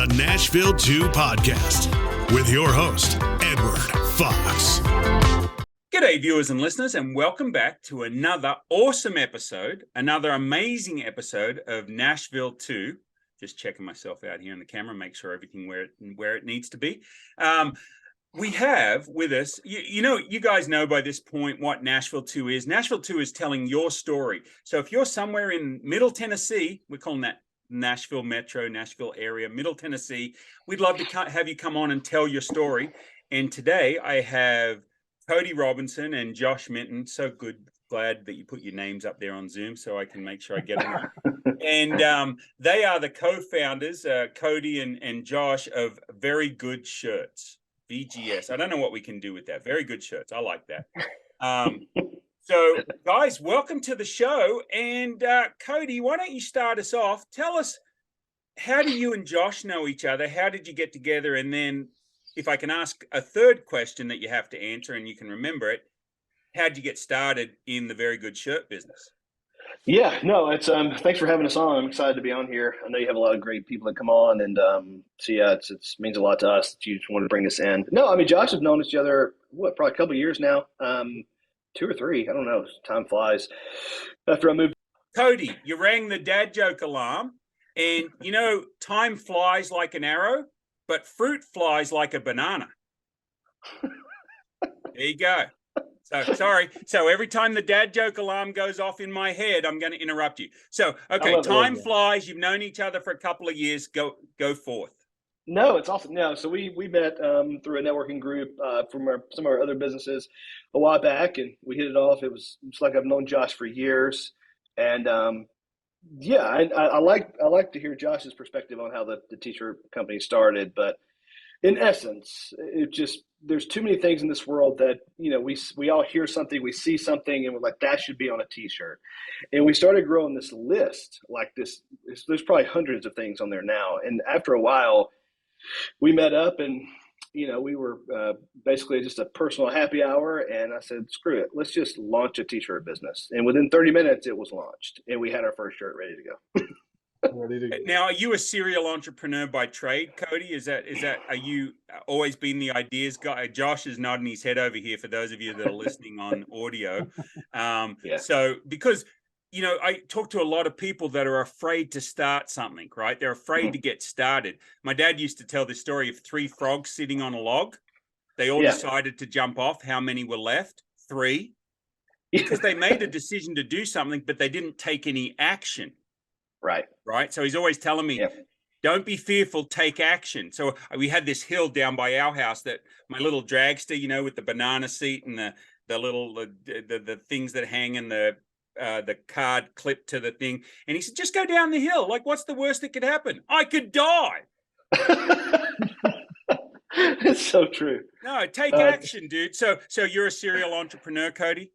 the Nashville 2 podcast with your host, Edward Fox. G'day, viewers and listeners, and welcome back to another awesome episode, another amazing episode of Nashville 2. Just checking myself out here in the camera, make sure everything where it needs to be. We have with us, you guys know by this point what Nashville 2 is. Nashville 2 is telling your story. So if you're somewhere in Middle Tennessee, we're calling that Nashville Metro, Nashville area, Middle Tennessee, we'd love to have you come on and tell your story. And today I have Cody Robinson and Josh Minton. So good. Glad that you put your names up there on Zoom so I can make sure I get them. And they are the co-founders, Cody and Josh, of Very Good Shirts, VGS. I don't know what we can do with that. Very Good Shirts. I like that. So, guys, welcome to the show. And Cody, why don't you start us off? Tell us, how do you and Josh know each other? How did you get together? And then if I can ask a third question that you have to answer and you can remember it, how'd you get started in the Very Good Shirt business? Yeah, no, it's thanks for having us on. I'm excited to be on here. I know you have a lot of great people that come on, and so yeah, it means a lot to us that you want to bring us in. No, I mean, Josh has known each other probably a couple of years now, 2 or 3. I don't know. Time flies. After I moved, Cody, you rang the dad joke alarm, and time flies like an arrow, but fruit flies like a banana. There you go. So sorry. So every time the dad joke alarm goes off in my head, I'm going to interrupt you. So, okay, time flies. You've known each other for a couple of years. Go forth. No, it's awesome. No, so we met through a networking group from some of our other businesses a while back, and we hit it off. It's like I've known Josh for years, and yeah, I like to hear Josh's perspective on how the t-shirt company started, but in essence, there's too many things in this world that, we all hear something, we see something, and we're like, that should be on a t-shirt. And we started growing this list like this. There's probably hundreds of things on there now. And after a while, we met up and, we were basically just a personal happy hour. And I said, screw it, let's just launch a t-shirt business. And within 30 minutes, it was launched. And we had our first shirt ready to go. Now, are you a serial entrepreneur by trade, Cody? Are you always been the ideas guy? Josh is nodding his head over here for those of you that are listening on audio. Yeah. So because, I talk to a lot of people that are afraid to start something, right? They're afraid to get started. My dad used to tell the story of 3 frogs sitting on a log. They all decided to jump off. How many were left? 3. Because they made a decision to do something, but they didn't take any action. Right. So he's always telling me, don't be fearful, take action. So we had this hill down by our house that my little dragster, with the banana seat and the little the things that hang in the card clip to the thing. And he said, just go down the hill. Like, what's the worst that could happen? I could die. It's so true. No, take action, dude. So you're a serial entrepreneur, Cody?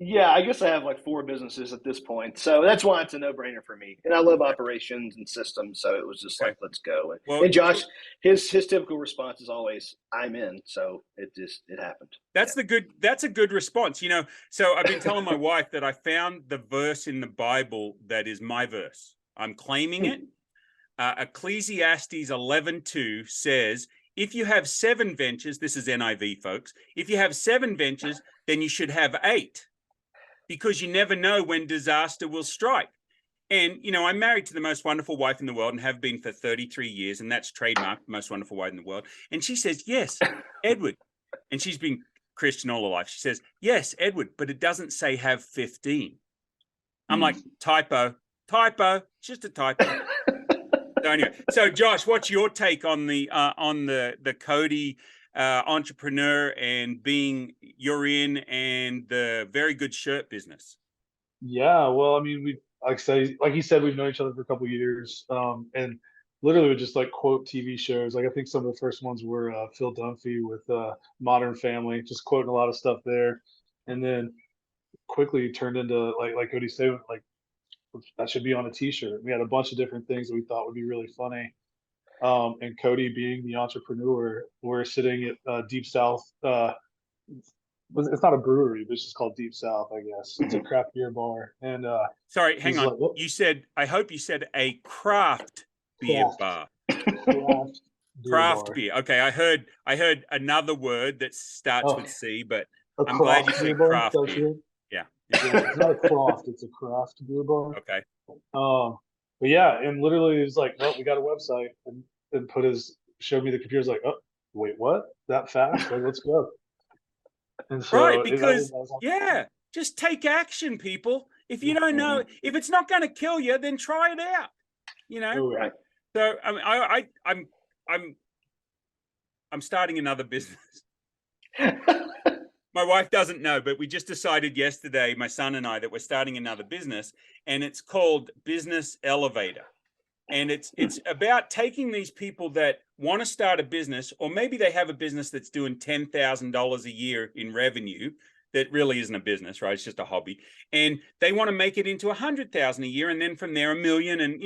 Yeah, I guess I have like 4 businesses at this point. So that's why it's a no-brainer for me. And I love operations and systems. So it was just like, let's go. And Josh, his typical response is always, I'm in. So it happened. That's a good response. So I've been telling my wife that I found the verse in the Bible that is my verse. I'm claiming it. Ecclesiastes 11:2 says, if you have 7 ventures, this is NIV, folks. If you have 7 ventures, then you should have 8. Because you never know when disaster will strike. And, I'm married to the most wonderful wife in the world and have been for 33 years. And that's trademarked, most wonderful wife in the world. And she says, yes, Edward. And she's been Christian all her life. She says, yes, Edward, but it doesn't say have 15. I'm like, typo, just a typo. So anyway, so Josh, what's your take on the Cody entrepreneur and being you're in and the Very Good Shirt business? Yeah, well, I mean, like you said, we've known each other for a couple of years, and literally would just like quote TV shows. Like I think some of the first ones were Phil Dunphy with Modern Family, just quoting a lot of stuff there, and then quickly turned into like Cody said, like that should be on a T-shirt. We had a bunch of different things that we thought would be really funny. And Cody being the entrepreneur, we're sitting at Deep South. It's not a brewery, but it's just called Deep South, I guess. It's a craft beer bar. And sorry, hang on. Like, I hope you said a craft beer bar. Craft beer Craft bar. beer. Okay, I heard another word that starts with C, but A I'm glad you craft beer said bar. craft That's beer. it. Yeah. Yeah, it's not a craft, it's a craft beer bar. Okay. But yeah, and literally he's like, "Oh, we got a website," and showed me the computer. He's like, "Oh, wait, what? That fast? Like, let's go." And Right, so because just take action, people. If you don't know, if it's not going to kill you, then try it out. You know. Oh, yeah. Right. So I'm starting another business. My wife doesn't know, but we just decided yesterday, my son and I, that we're starting another business, and it's called Business Elevator. And it's about taking these people that want to start a business, or maybe they have a business that's doing $10,000 a year in revenue that really isn't a business, right? It's just a hobby. And they want to make it into 100,000 a year, and then from there, 1 million. And,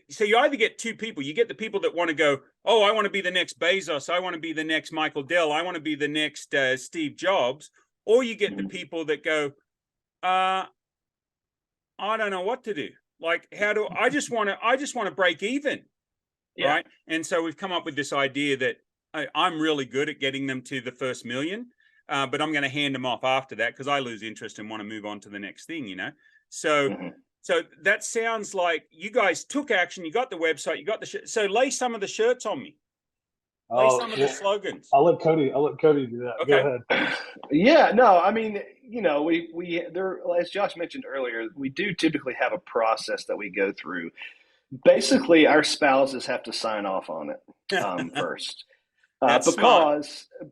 so you either get two people. You get the people that want to go, oh, I want to be the next Bezos. I want to be the next Michael Dell. I want to be the next Steve Jobs. Or you get the people that go, I don't know what to do. Like, I just want to break even. Yeah. Right. And so we've come up with this idea that I'm really good at getting them to the first million, but I'm going to hand them off after that because I lose interest and want to move on to the next thing, So that sounds like you guys took action. You got the website, you got so lay some of the shirts on me. Lay some of the slogans. I'll let Cody do that. Okay. Go ahead. Yeah, no, I mean, as Josh mentioned earlier, we do typically have a process that we go through. Basically, our spouses have to sign off on it first,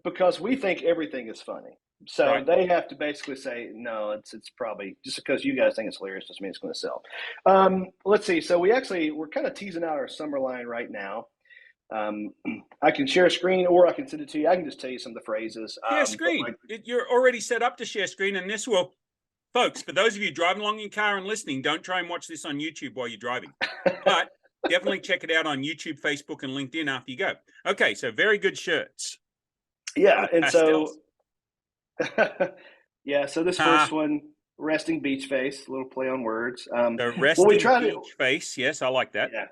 because we think everything is funny. So they have to basically say, no, it's probably just because you guys think it's hilarious doesn't mean it's going to sell. Let's see. So we're kind of teasing out our summer line right now. I can share a screen, or I can send it to you. I can just tell you some of the phrases. Share screen. You're already set up to share screen, and this will, folks, for those of you driving along in your car and listening, don't try and watch this on YouTube while you're driving. But definitely check it out on YouTube, Facebook, and LinkedIn after you go. Okay, so very good shirts. Yeah, and pastels. So this first one, resting beach face, a little play on words. The resting beach face, yes, I like that. Yeah.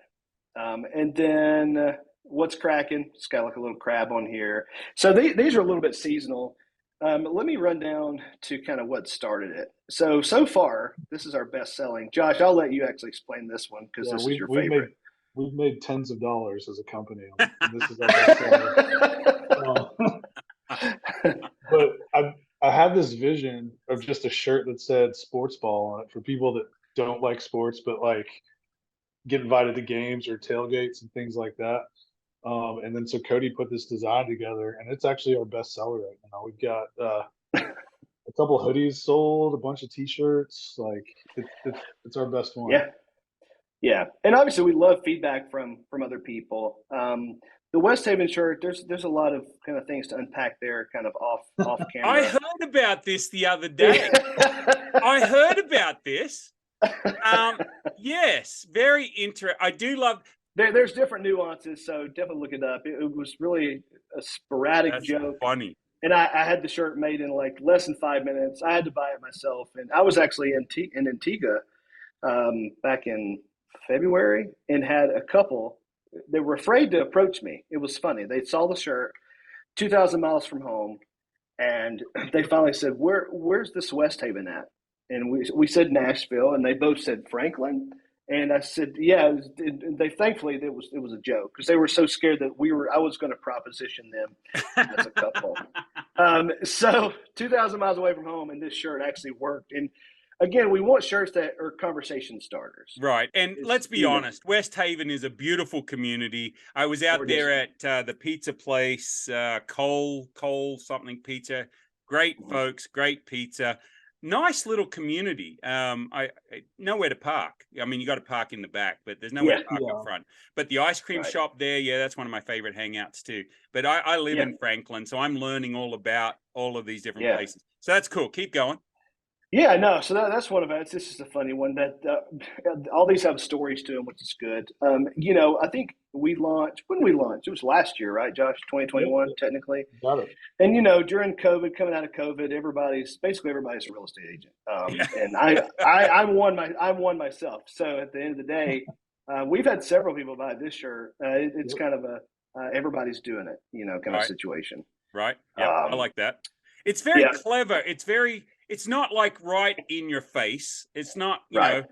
And then what's cracking? It's got like a little crab on here. So these are a little bit seasonal. Let me run down to kind of what started it. So far, this is our best selling. Josh, I'll let you actually explain this one because this is your favorite. We've made tens of dollars as a company, and this is our best seller. But I had this vision of just a shirt that said sports ball on it for people that don't like sports, but like get invited to games or tailgates and things like that. And then so Cody put this design together, and it's actually our best seller right now. We've got a couple hoodies sold, a bunch of t-shirts. Like it's our best one. Yeah. And obviously we love feedback from other people. The West Haven shirt, there's a lot of kind of things to unpack there, kind of off camera. I heard about this the other day. I heard about this. Yes, very interesting. I do love. There's different nuances, so definitely look it up. It was really a sporadic joke. Funny. And I had the shirt made in like less than 5 minutes. I had to buy it myself, and I was actually in Antigua back in February, and had a couple. They were afraid to approach me. It was funny. They saw the shirt, 2,000 miles from home, and they finally said, "Where's this West Haven at?" And we said Nashville, and they both said Franklin. And I said, "Yeah." They thankfully it was a joke because they were so scared that I was going to proposition them as a couple. So 2,000 miles away from home, and this shirt actually worked. And again, we want shirts that are conversation starters. Right. And let's be honest, West Haven is a beautiful community. I was out there at the pizza place, Cole something pizza. Great folks, great pizza. Nice little community. I nowhere to park. I mean, you got to park in the back, but there's nowhere to park up front. But the ice cream shop there, that's one of my favorite hangouts too. But I live in Franklin, so I'm learning all about all of these different places. So that's cool. Keep going. Yeah, no. So that's one of it. This is a funny one. That all these have stories to them, which is good. I think we launched. When we launched, it was last year, right, Josh? 2021, technically. Got it. And during COVID, coming out of COVID, everybody's a real estate agent. And I'm one myself. So at the end of the day, We've had several people buy this shirt. It's kind of a everybody's doing it, kind of situation. Right. Yeah, I like that. It's very clever. It's not like right in your face. It's not, you know,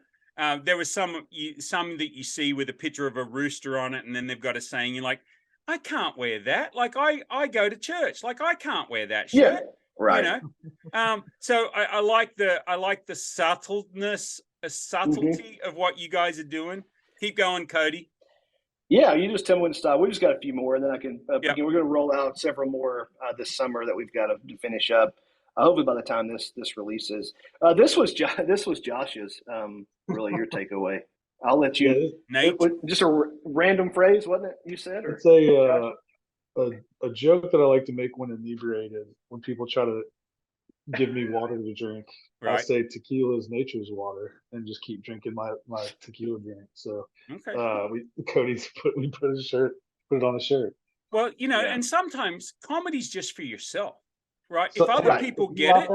there was some that you see with a picture of a rooster on it, and then they've got a saying, you're like, I can't wear that. Like I go to church. Like I can't wear that shirt. Yeah, right. You know? So I like the subtlety of what you guys are doing. Keep going, Cody. Yeah, you just tell me when to stop. We just got a few more, and then I can. Again, we're going to roll out several more this summer that we've got to finish up. Hopefully, by the time this releases, this was Josh's. Really, your takeaway. I'll let you. Nate, just a random phrase, wasn't it? You said, or it's a joke that I like to make when inebriated. When people try to give me water to drink, I say tequila is nature's water, and just keep drinking my tequila drink. So Cody's put it on a shirt. Well, you know, and sometimes comedy's just for yourself, right? So, if other people get it,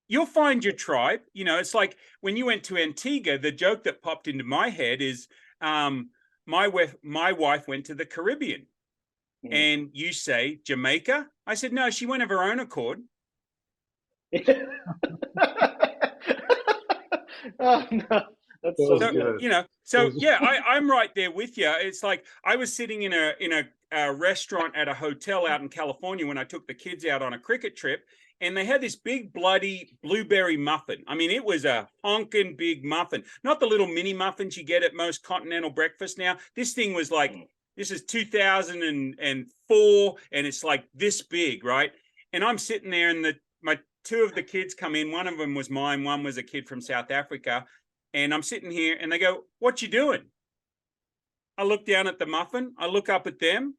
you'll find your tribe. You know, it's like when you went to Antigua, the joke that popped into my head is my wife went to the Caribbean. And you say Jamaica. I said, no, she went of her own accord. Oh, no. That's so good. You know, so yeah, I'm right there with you. It's like I was sitting in a restaurant at a hotel out in California when I took the kids out on a cricket trip, and they had this big bloody blueberry muffin. I mean, it was a honking big muffin, not the little mini muffins you get at most continental breakfast now. This thing was like, this is 2004, and it's like this big, right? And I'm sitting there, and my two of the kids come in. One of them was mine. One was a kid from South Africa. And I'm sitting here, and they go, "What you doing?" I look down at the muffin. I look up at them.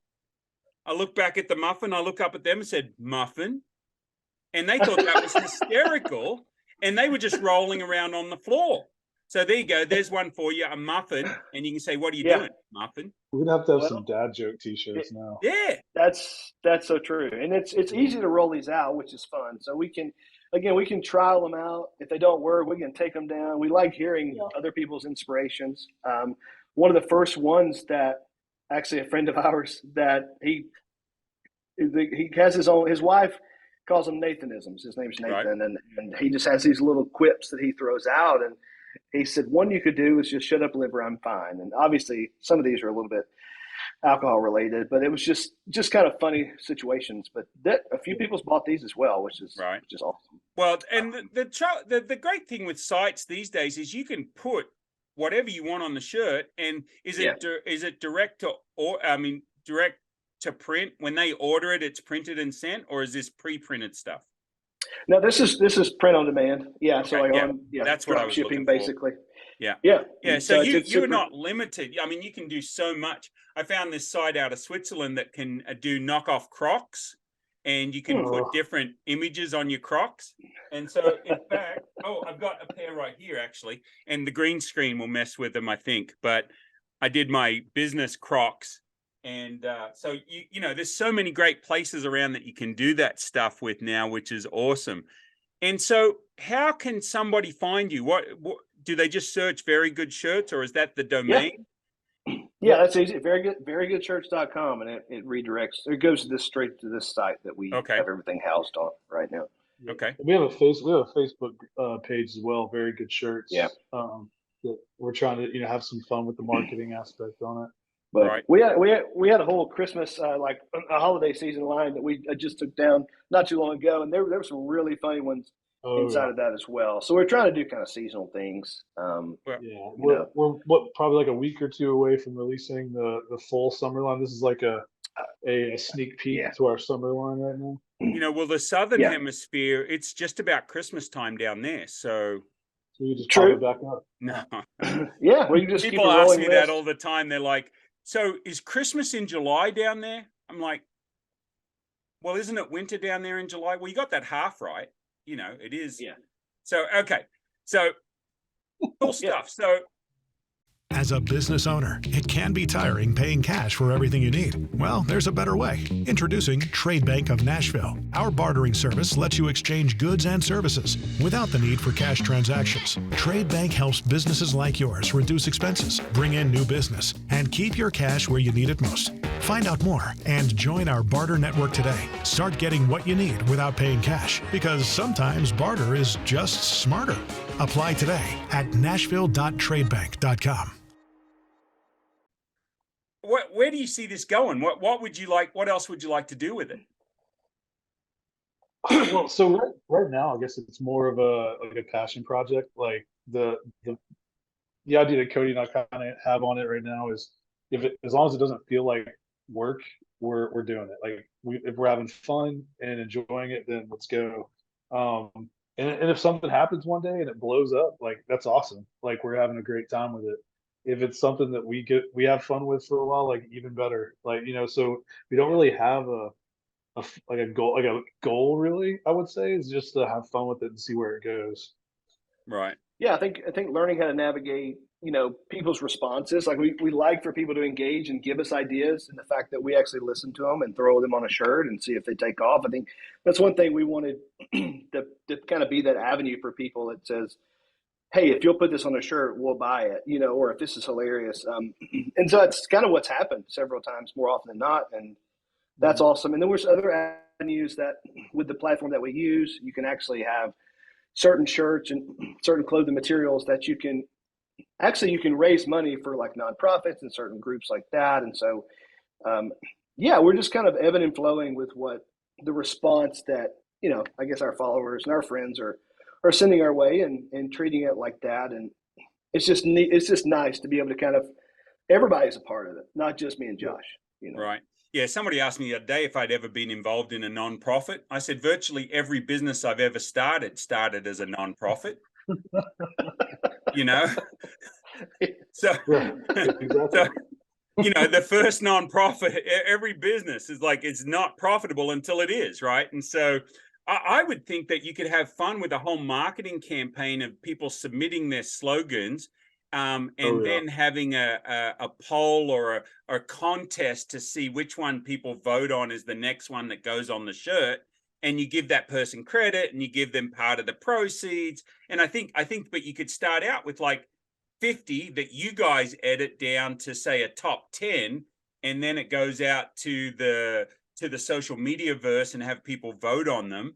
I look back at the muffin. I look up at them and said, "Muffin." And they thought that was hysterical. And they were just rolling around on the floor. So there you go. There's one for you, a muffin. And you can say, "What are you doing, muffin?" We're going to have some dad joke t-shirts now. Yeah. That's so true. And it's easy to roll these out, which is fun. So we can trial them out. If they don't work, we can take them down. We like hearing other people's inspirations. One of the first ones that actually a friend of ours that he has his wife calls them Nathanisms. His name's Nathan. Right. And he just has these little quips that he throws out. And he said, one you could do is just shut up, liver, I'm fine. And obviously some of these are a little bit alcohol related, but it was just kind of funny situations. But a few people's bought these as well, which is awesome. Well, and the great thing with sites these days is you can put whatever you want on the shirt. And is it direct to print? When they order it, it's printed and sent, or is this pre-printed stuff? No, this is print on demand. Yeah, okay, so that's what I was shipping looking basically. Yeah. So you're not limited. I mean, you can do so much. I found this site out of Switzerland that can do knockoff Crocs, and you can put different images on your Crocs. And so, in fact, I've got a pair right here actually, and the green screen will mess with them, I think. But I did my business Crocs, and so you know, there's so many great places around that you can do that stuff with now, which is awesome. And so, how can somebody find you? What do they just search Very Good Shirts, or is that the domain? Yeah, that's easy. Verygoodshirts.com, and it redirects. It goes straight to this site that we have everything housed on right now. Okay. We have a Facebook page as well, Very Good Shirts. Yeah. That we're trying to have some fun with the marketing aspect on it. But we had a whole Christmas like a holiday season line that we just took down not too long ago, and there were some really funny ones inside of that as well. So we're trying to do kind of seasonal things. We're probably like a week or two away from releasing the full summer line. This is like a sneak peek to our summer line right now. You know, well, the Southern Hemisphere, it's just about Christmas time down there. So you just pop it back up. No. Well, you just people ask me that all the time. They're like, "So is Christmas in July down there?" I'm like, "Well, isn't it winter down there in July?" Well, you got that half right. You know, it is. Yeah. So, okay. So, cool stuff. So, As a business owner, it can be tiring paying cash for everything you need. Well, there's a better way. Introducing Trade Bank of Nashville. Our bartering service lets you exchange goods and services without the need for cash transactions. Trade Bank helps businesses like yours reduce expenses, bring in new business, and keep your cash where you need it most. Find out more and join our barter network today. Start getting what you need without paying cash, because sometimes barter is just smarter. Apply today at nashville.tradebank.com. Where do you see this going? What would you like? What else would you like to do with it? Well, so right now, I guess it's more of a passion project. Like the idea that Cody and I kind of have on it right now is, as long as it doesn't feel like work, we're doing it. Like if we're having fun and enjoying it, then let's go. And if something happens one day and it blows up, like that's awesome. Like we're having a great time with it. If it's something that we have fun with for a while, like even better. Like, so we don't really have a goal really, I would say, is just to have fun with it and see where it goes. Right. Yeah, I think learning how to navigate, people's responses. Like we like for people to engage and give us ideas, and the fact that we actually listen to them and throw them on a shirt and see if they take off. I think that's one thing we wanted to kind of be that avenue for people that says, hey, if you'll put this on a shirt, we'll buy it, or if this is hilarious. And so that's kind of what's happened several times, more often than not. And that's awesome. And then there's other avenues that with the platform that we use, you can actually have certain shirts and certain clothing materials that you can raise money for, like nonprofits and certain groups like that. And so, we're just kind of ebbing and flowing with what the response that, I guess our followers and our friends are sending our way and treating it like that. And it's just neat. It's just nice to be able to kind of, everybody's a part of it, not just me and Josh, Right. Yeah, somebody asked me the other day if I'd ever been involved in a nonprofit. I said virtually every business I've ever started as a nonprofit. So, Exactly. the first nonprofit, every business is like, it's not profitable until it is, right? And so I would think that you could have fun with a whole marketing campaign of people submitting their slogans, then having a poll or a contest to see which one people vote on is the next one that goes on the shirt, and you give that person credit and you give them part of the proceeds. And I think, but you could start out with like 50 that you guys edit down to, say, a top 10, and then it goes out to the social media verse and have people vote on them.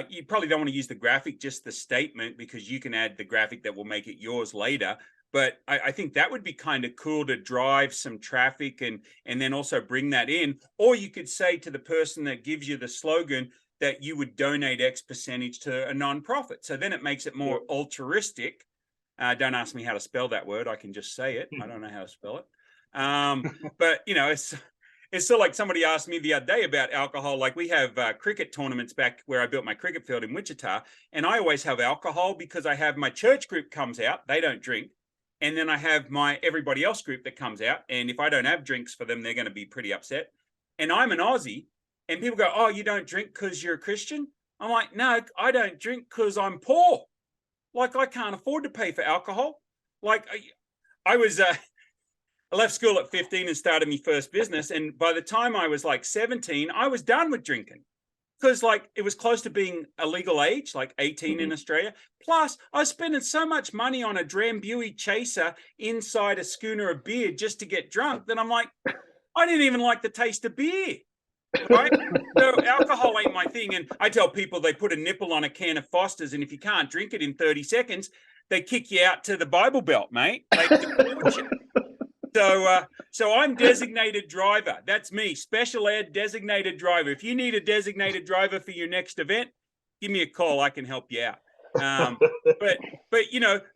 You probably don't want to use the graphic, just the statement, because you can add the graphic that will make it yours later. But I think that would be kind of cool to drive some traffic and then also bring that in. Or you could say to the person that gives you the slogan that you would donate X percentage to a nonprofit. So then it makes it more altruistic. Don't ask me how to spell that word. I can just say it. I don't know how to spell it. But, it's still like somebody asked me the other day about alcohol. Like we have cricket tournaments back where I built my cricket field in Wichita. And I always have alcohol because I have my church group comes out. They don't drink. And then I have my everybody else group that comes out. And if I don't have drinks for them, they're going to be pretty upset. And I'm an Aussie. And people go, oh, you don't drink because you're a Christian? I'm like, no, I don't drink because I'm poor. Like I can't afford to pay for alcohol. Like I left school at 15 and started my first business. And by the time I was like 17, I was done with drinking. Because like it was close to being a legal age, like 18 in Australia. Plus, I was spending so much money on a Drambuie chaser inside a schooner of beer just to get drunk that I'm like, I didn't even like the taste of beer. Right? So alcohol ain't my thing. And I tell people they put a nipple on a can of Foster's, and if you can't drink it in 30 seconds, they kick you out to the Bible Belt, mate. They deport you. So I'm designated driver. That's me, special ed designated driver. If you need a designated driver for your next event, give me a call. I can help you out. But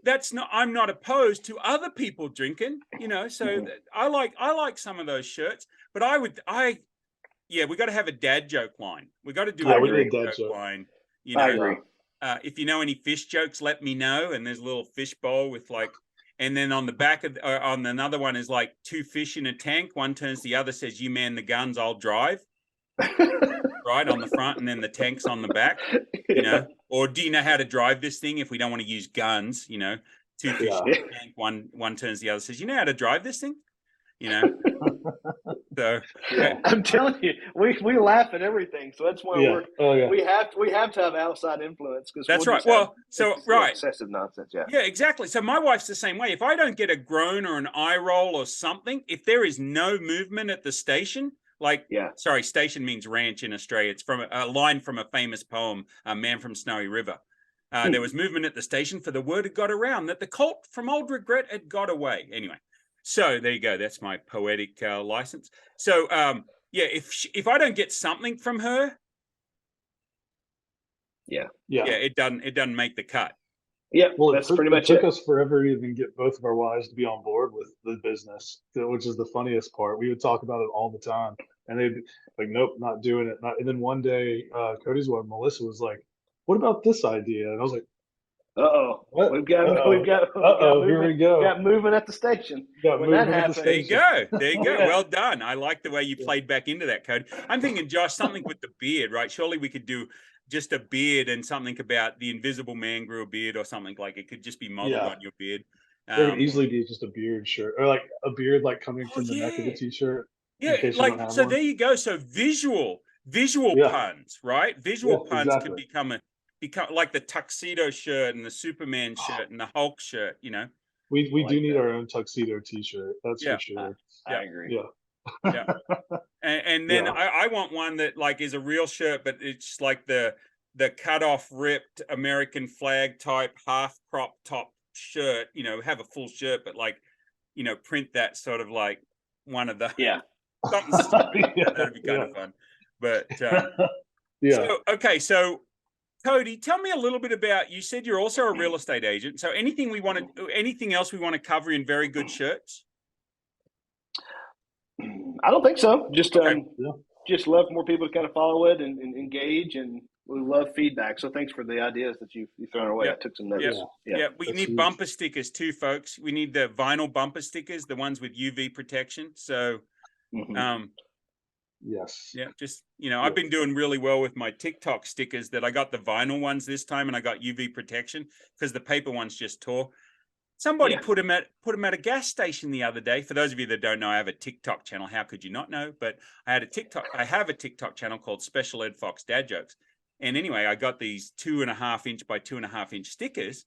that's not. I'm not opposed to other people drinking. So I like some of those shirts. But we got to have a dad joke line. We got to do a dad joke line. I agree. If you know any fish jokes, let me know. And there's a little fish bowl with like. And then on the back of on another one is like two fish in a tank. One turns to the other, says, "You man the guns, I'll drive." Right on the front, and then the tank's on the back. Or do you know how to drive this thing? If we don't want to use guns, two fish in the tank. One turns the other, says, "You know how to drive this thing?" You know. So I'm telling you, we laugh at everything. So that's why we have to have outside influence, because that's right. Well, excessive nonsense. Yeah, exactly. So my wife's the same way. If I don't get a groan or an eye roll or something, if there is no movement at the station, station means ranch in Australia. It's from a line from a famous poem, A Man from Snowy River. There was movement at the station, for the word had got around that the colt from old regret had got away. Anyway, so there you go. That's my poetic license. So if I don't get something from her, it doesn't make the cut. Yeah, well, that's pretty much it. Took us forever to even get both of our wives to be on board with the business, which is the funniest part. We would talk about it all the time, and they'd be like, "Nope, not doing it." And then one day, Cody's wife, Melissa, was like, "What about this idea?" And I was like, We've got here we go. Got moving at the station. When that happens, there you go. Yeah. Well done. I like the way you played back into that, Cody. I'm thinking, Josh, something with the beard, right? Surely we could do just a beard and something about the Invisible Man grew a beard or something. Like it could just be modeled on your beard. It could easily be just a beard shirt, or like a beard like coming from the neck of the t-shirt. Yeah, like so. There you go. So visual puns, right? Visual puns could become like the tuxedo shirt and the Superman shirt and the Hulk shirt. You know, we do need our own tuxedo t-shirt. That's for sure. I agree. Yeah. And then I want one that like is a real shirt, but it's like the cut off, ripped American flag type half crop top shirt. You know, have a full shirt, but like, you know, print that sort of like one of the something stupid. That'd be kind of fun. But so Cody, tell me a little bit about. You said you're also a real estate agent. So anything else we want to cover in very good shirts? I don't think so. Just love more people to kind of follow it and engage, and we love feedback. So thanks for the ideas that you've thrown away. I took some notes. We need bumper stickers too, folks. We need the vinyl bumper stickers, the ones with UV protection. So, just I've been doing really well with my TikTok stickers. That I got the vinyl ones this time, and I got UV protection because the paper ones just tore. Somebody put them at a gas station the other day. For those of you that don't know, I have a TikTok channel. How could you not know? But I have a TikTok channel called Special Ed Fox Dad Jokes. And anyway, I got these 2.5 inch by 2.5 inch stickers,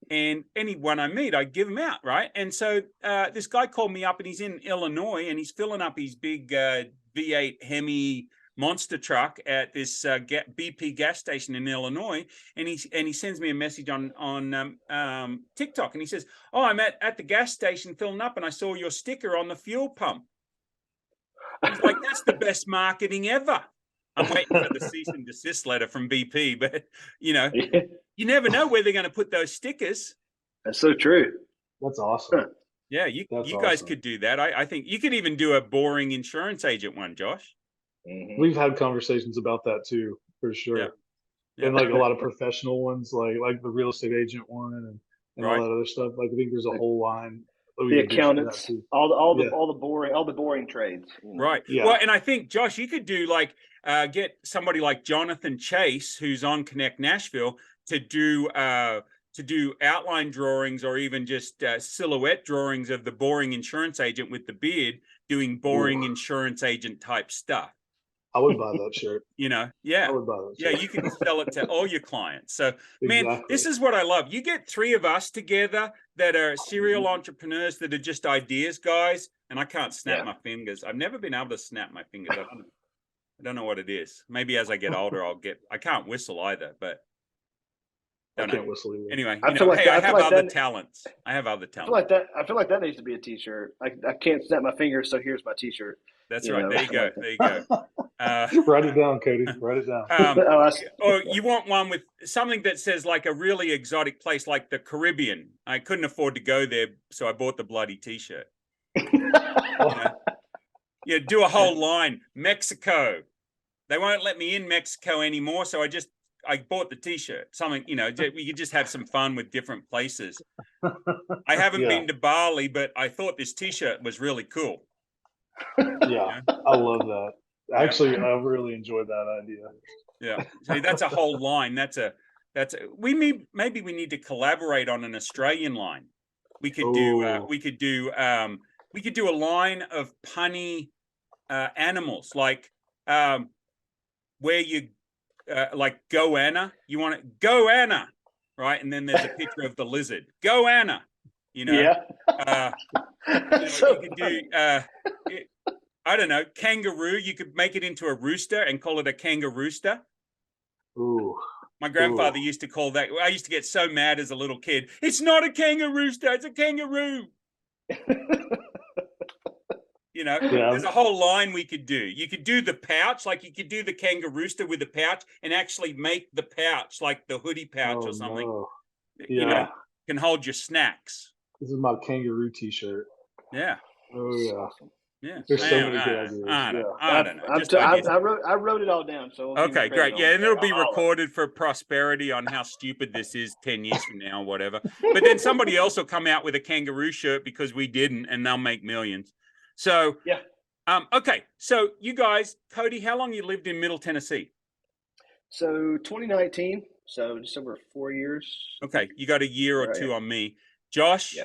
and anyone I meet, I give them out, right? And so this guy called me up, and he's in Illinois, and he's filling up his big V8 Hemi monster truck at this BP gas station in Illinois, and he sends me a message on TikTok, and he says, "Oh, I'm at the gas station filling up, and I saw your sticker on the fuel pump." I was like, "That's the best marketing ever." I'm waiting for the cease and desist letter from BP, but you never know where they're going to put those stickers. That's so true. That's awesome. Yeah, you guys could do that. I think you could even do a boring insurance agent one, Josh. Mm-hmm. We've had conversations about that too, for sure. And like a lot of professional ones, like the real estate agent one and all that other stuff. Like I think there's a whole line. The accountants, all the boring trades. Right. Yeah. Well, and I think Josh, you could do like get somebody like Jonathan Chase, who's on Connect Nashville, to do outline drawings or even just silhouette drawings of the boring insurance agent with the beard doing boring insurance agent type stuff. I would buy that shirt. I would buy that shirt. Yeah, you can sell it to all your clients. So, man, this is what I love. You get three of us together that are serial entrepreneurs that are just ideas guys, and I can't snap my fingers. I've never been able to snap my fingers. I don't know what it is. Maybe as I get older, I can't whistle either, but I can't whistle either. Anyway, I have other talents. I feel like that needs to be a t-shirt. I can't snap my fingers, so here's my t-shirt. That's right. There you go. There you go. Write it down, Cody. Write it down. Or you want one with something that says like a really exotic place like the Caribbean. I couldn't afford to go there, so I bought the bloody t-shirt. Do a whole line. Mexico. They won't let me in Mexico anymore, so I bought the t-shirt. Something, we could just have some fun with different places. I haven't been to Bali, but I thought this t-shirt was really cool. Yeah, I love that. Actually, I really enjoyed that idea. Yeah, see, that's a whole line. Maybe we need to collaborate on an Australian line. We could do we could do a line of punny animals, like where you like goanna. You want it goanna, right? And then there's a picture of the lizard. Goanna, you know. Yeah. You could do I don't know, kangaroo. You could make it into a rooster and call it a kangarooster. Ooh. My grandfather used to call that. I used to get so mad as a little kid. It's not a kangarooster, it's a kangaroo. You know, there's a whole line we could do. You could do the pouch, like you could do the kangarooster with the pouch and actually make the pouch like the hoodie pouch or something. No. You know, can hold your snacks. This is my kangaroo t-shirt. Yeah. Oh yeah. Yeah. There's so many good ideas. I don't know. I wrote it all down. So okay, great. Yeah, and it'll be recorded for prosperity on how stupid this is 10 years from now or whatever. But then somebody else will come out with a kangaroo shirt because we didn't, and they'll make millions. So yeah. Okay. So you guys, Cody, how long you lived in Middle Tennessee? So 2019. So just over 4 years. Okay, you got a year or two on me. Josh,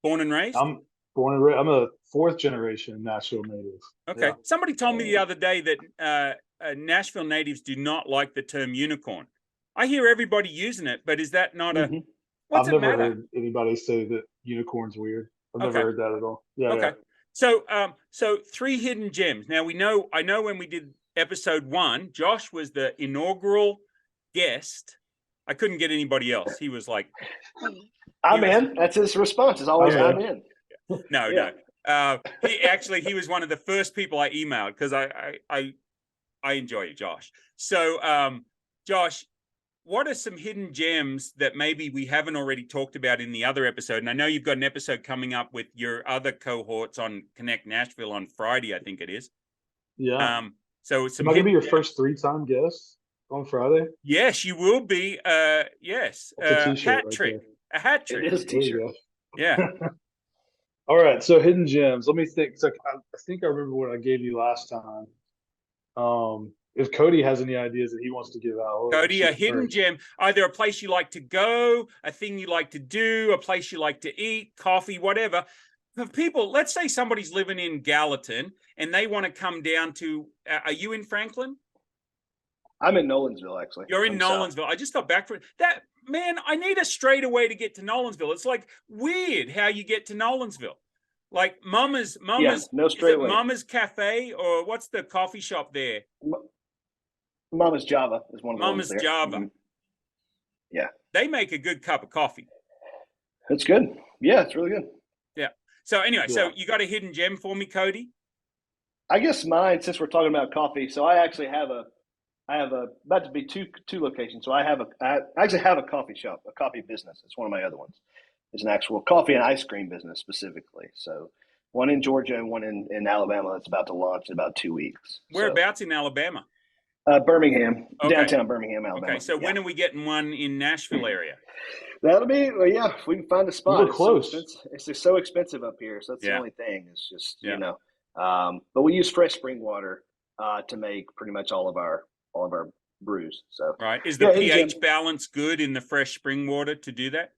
born and raised? I'm born and raised. I'm a fourth generation Nashville native. Okay. Yeah. Somebody told me the other day that Nashville natives do not like the term unicorn. I hear everybody using it, but is that not a? What's I've it never matter? heard anybody say that unicorn's weird. I've never heard that at all. Yeah. Okay. Yeah. So 3 hidden gems. Now I know when we did episode 1, Josh was the inaugural guest. I couldn't get anybody else. He was like, I'm in. That's his response. Is always I'm in. No. He was one of the first people I emailed because I enjoy it, Josh. So Josh, what are some hidden gems that maybe we haven't already talked about in the other episode? And I know you've got an episode coming up with your other cohorts on Connect Nashville on Friday, I think it is. Yeah. So am I gonna be your first 3-time guest on Friday? Yes, you will be. Yes. A hat trick. A hat trick. It is a t-shirt. Yeah. All right. So hidden gems. Let me think. So I think I remember what I gave you last time. If Cody has any ideas that he wants to give out. Cody, a hidden gem, either a place you like to go, a thing you like to do, a place you like to eat, coffee, whatever. For people, let's say somebody's living in Gallatin and they want to come down to, are you in Franklin? I'm in Nolensville, actually. You're in Nolensville. I just got back from that. Man, I need a straight away to get to Nolensville. It's like weird how you get to Nolensville. Like Mama's no straight way. Mama's Cafe, or what's the coffee shop there? Mama's Java is one of the Mama's ones there. Java. Mm-hmm. Yeah. They make a good cup of coffee. It's good. Yeah, it's really good. Yeah. So anyway, so you got a hidden gem for me, Cody? I guess mine, since we're talking about coffee, so I actually have about to be two locations. So I actually have a coffee shop, a coffee business. It's one of my other ones. It's an actual coffee and ice cream business specifically. So one in Georgia and one in Alabama that's about to launch in about 2 weeks. Whereabouts in Alabama? Birmingham, downtown Birmingham, Alabama. Okay, so when are we getting one in Nashville area? That'll be, if we can find a spot. We're close. It's just so expensive up here. So that's the only thing. It's just, but we use fresh spring water to make pretty much all of our brews. So right. Is the pH balance good in the fresh spring water to do that?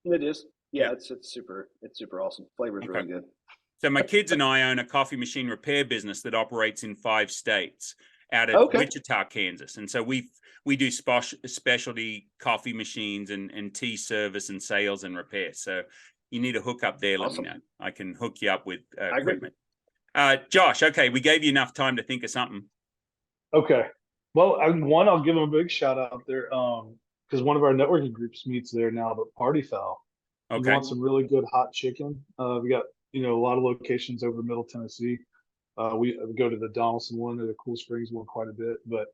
It is. Yeah, it's super awesome. Flavor's really good. So my kids and I own a coffee machine repair business that operates in 5 states out of Wichita, Kansas. And so we do specialty coffee machines and tea service and sales and repair. So you need a hookup there, let me know. I can hook you up with equipment. Josh, okay, we gave you enough time to think of something. Okay. Well, I'll give them a big shout out there because one of our networking groups meets there now, but Party Foul. Okay. We want some really good hot chicken. We got, a lot of locations over Middle Tennessee. We go to the Donaldson one or the Cool Springs one quite a bit, but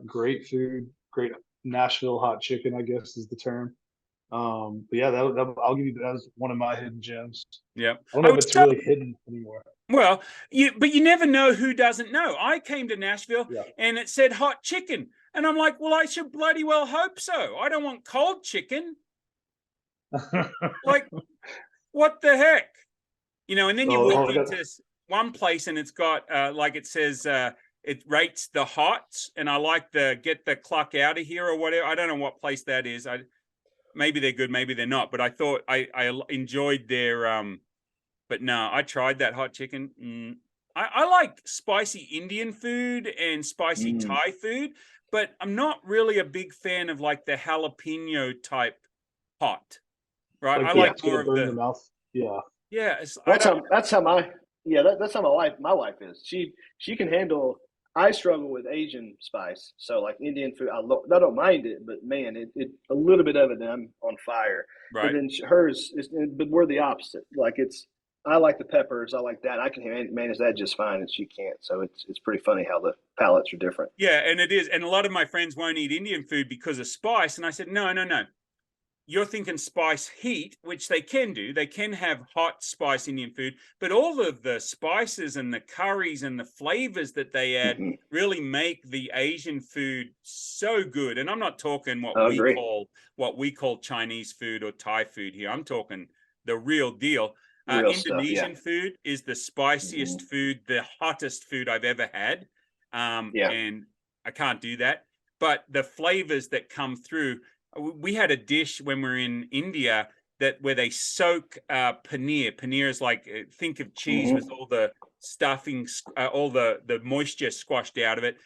great food, great Nashville hot chicken, I guess is the term. But yeah, I'll give you that as one of my hidden gems. Yeah. I don't know if it's really hidden anymore. Well, but you never know who doesn't know. I came to Nashville and it said hot chicken. And I'm like, well, I should bloody well hope so. I don't want cold chicken. Like, what the heck? And then you walk into one place and it's got, like it says, it rates the hots. And I like the get the cluck out of here or whatever. I don't know what place that is. maybe they're good, maybe they're not. But I thought I enjoyed their but no, I tried that hot chicken. I like spicy Indian food and spicy Thai food, but I'm not really a big fan of like the jalapeno type hot. Right? Like I the like sort more of of burn in the the mouth. Yeah. yeah. That's how my wife is. She can handle. I struggle with Asian spice, so like Indian food, I don't mind it, but man, it a little bit of it, and I'm on fire. But right. then hers is, but we're the opposite. Like I like the peppers, I like that. I can manage that just fine, and she can't. So it's pretty funny how the palates are different. Yeah, and it is. And a lot of my friends won't eat Indian food because of spice, and I said, no. You're thinking spice heat, which they can do. They can have hot spice Indian food, but all of the spices and the curries and the flavors that they add really make the Asian food so good. And I'm not talking what we call Chinese food or Thai food here. I'm talking the real deal. Real Indonesian food is the spiciest food, the hottest food I've ever had. And I can't do that. But the flavors that come through, we had a dish when we were in India where they soak paneer. Paneer is like, think of cheese with all the stuffing, all the moisture squashed out of it.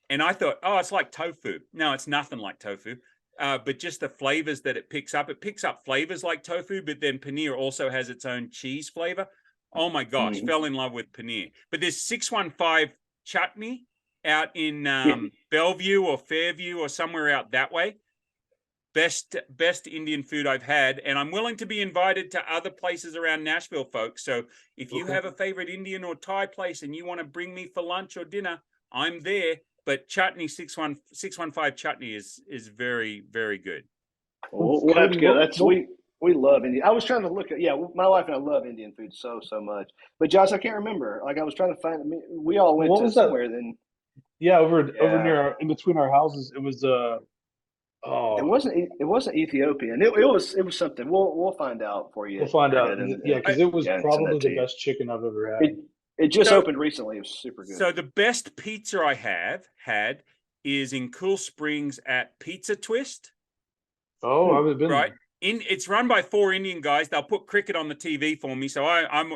And I thought, oh, it's like tofu. No, it's nothing like tofu. But just the flavors that it picks up flavors like tofu, but then paneer also has its own cheese flavor. Oh my gosh, fell in love with paneer. But there's 615 chutney out in Bellevue or Fairview or somewhere out that way. Best Indian food I've had, and I'm willing to be invited to other places around Nashville, folks. So if you have a favorite Indian or Thai place and you want to bring me for lunch or dinner, I'm there. But chutney 615 chutney is very, very good. We'll have to go. We love Indian. I was trying to look at my wife and I love Indian food so much. But Josh, I can't remember. Like I was trying to find. We all went to somewhere then. Yeah, over near in between our houses. It was It wasn't Ethiopian. It was something. We'll find out for you. We'll find out. Because it was probably the best chicken I've ever had. It just opened recently. It was super good. So the best pizza I have had is in Cool Springs at Pizza Twist. Oh, I haven't been right. there. It's run by 4 Indian guys. They'll put cricket on the TV for me, so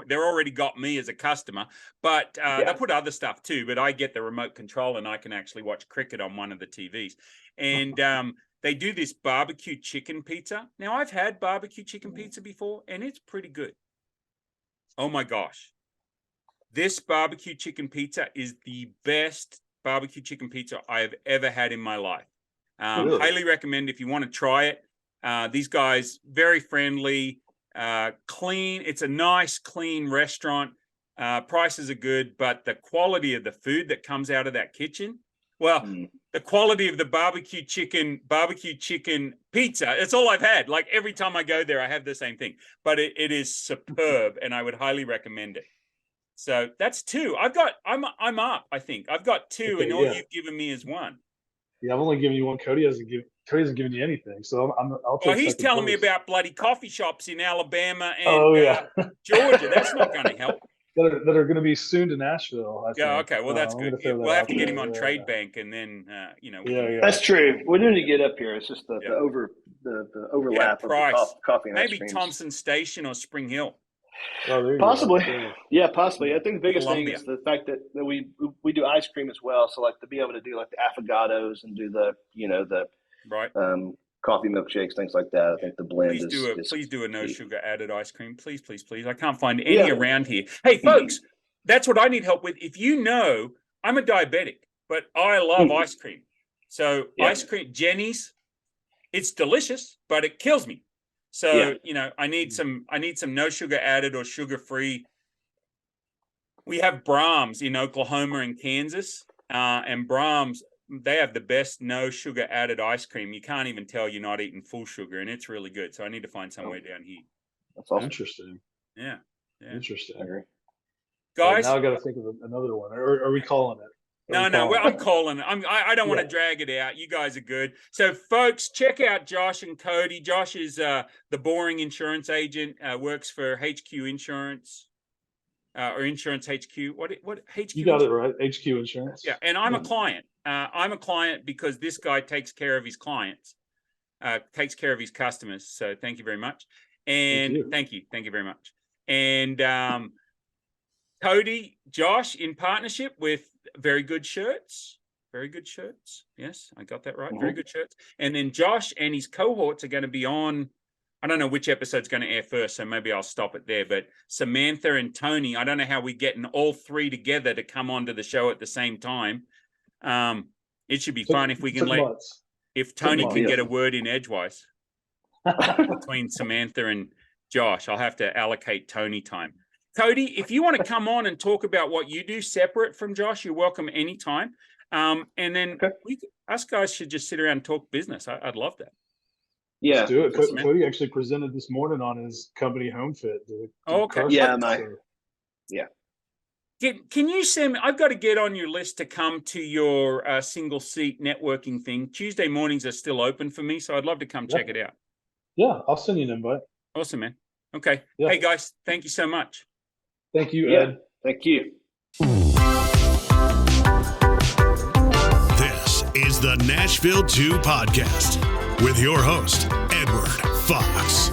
they're already got me as a customer. But they put other stuff too. But I get the remote control and I can actually watch cricket on one of the TVs. And they do this barbecue chicken pizza. Now I've had barbecue chicken pizza before, and it's pretty good. Oh my gosh, this barbecue chicken pizza is the best barbecue chicken pizza I have ever had in my life. Really? Highly recommend if you want to try it. These guys, very friendly, clean. It's a nice, clean restaurant. Prices are good, but the quality of the food that comes out of that kitchen, the quality of the barbecue chicken pizza, it's all I've had. Like every time I go there, I have the same thing, but it is superb, and I would highly recommend it. So that's 2. I'm up. I think I've got 2, and all you've given me is 1. Yeah, I've only given you 1. Cody hasn't given you anything, so I'll take. Well, he's telling me about bloody coffee shops in Alabama and Georgia. That's not going to help. That are going to be soon to Nashville. I think. Okay. Well, that's good. We'll have to get him on Trade Bank, and then That's true. We need to get up here. It's just the overlap of the coffee and maybe ice creams. Thompson Station or Spring Hill. Oh, possibly. Possibly. I think the biggest thing is the fact that we do ice cream as well. So like to be able to do like the affogatos and do the coffee milkshakes, things like that. I think the blend please do a no sugar added ice cream. Please. I can't find any around here. Hey folks, that's what I need help with. If you know, I'm a diabetic, but I love ice cream. So ice cream, Jenny's, it's delicious, but it kills me. So, I need some no sugar added or sugar free. We have Brahms in Oklahoma and Kansas, and Brahms, they have the best no sugar added ice cream. You can't even tell you're not eating full sugar, and it's really good. So I need to find somewhere down here. That's awesome. Interesting. Yeah. Interesting. Guys, now I got to think of another one. Or are we calling it? No, I'm calling it. I don't want to drag it out. You guys are good. So, folks, check out Josh and Cody. Josh is the boring insurance agent. Works for HQ Insurance or Insurance HQ. What HQ? You got it right. HQ Insurance. Yeah, and I'm a client. I'm a client because this guy takes care of his clients. takes care of his customers. So thank you very much. And thank you very much. And Cody, Josh, in partnership with Very Good Shirts. Very Good Shirts. Yes, I got that right. Very Good Shirts. And then Josh and his cohorts are going to be on, I don't know which episode's going to air first, so maybe I'll stop it there. But Samantha and Tony, I don't know how we're getting all three together to come onto the show at the same time. It should be fun if we can if Tony can get a word in edgewise between Samantha and Josh. I'll have to allocate Tony time. Cody, if you want to come on and talk about what you do separate from Josh, you're welcome anytime. And then us guys should just sit around and talk business. I'd love that. Yeah. Let's do it. Cody actually presented this morning on his company HOMEFIT. Can you send me, I've got to get on your list to come to your single seat networking thing. Tuesday mornings are still open for me, so I'd love to come check it out. Yeah, I'll send you an invite. Awesome, man. Okay. Yeah. Hey, guys, thank you so much. Thank you, Ed. Thank you. This is the Nashville 2 podcast with your host, Edward Fox.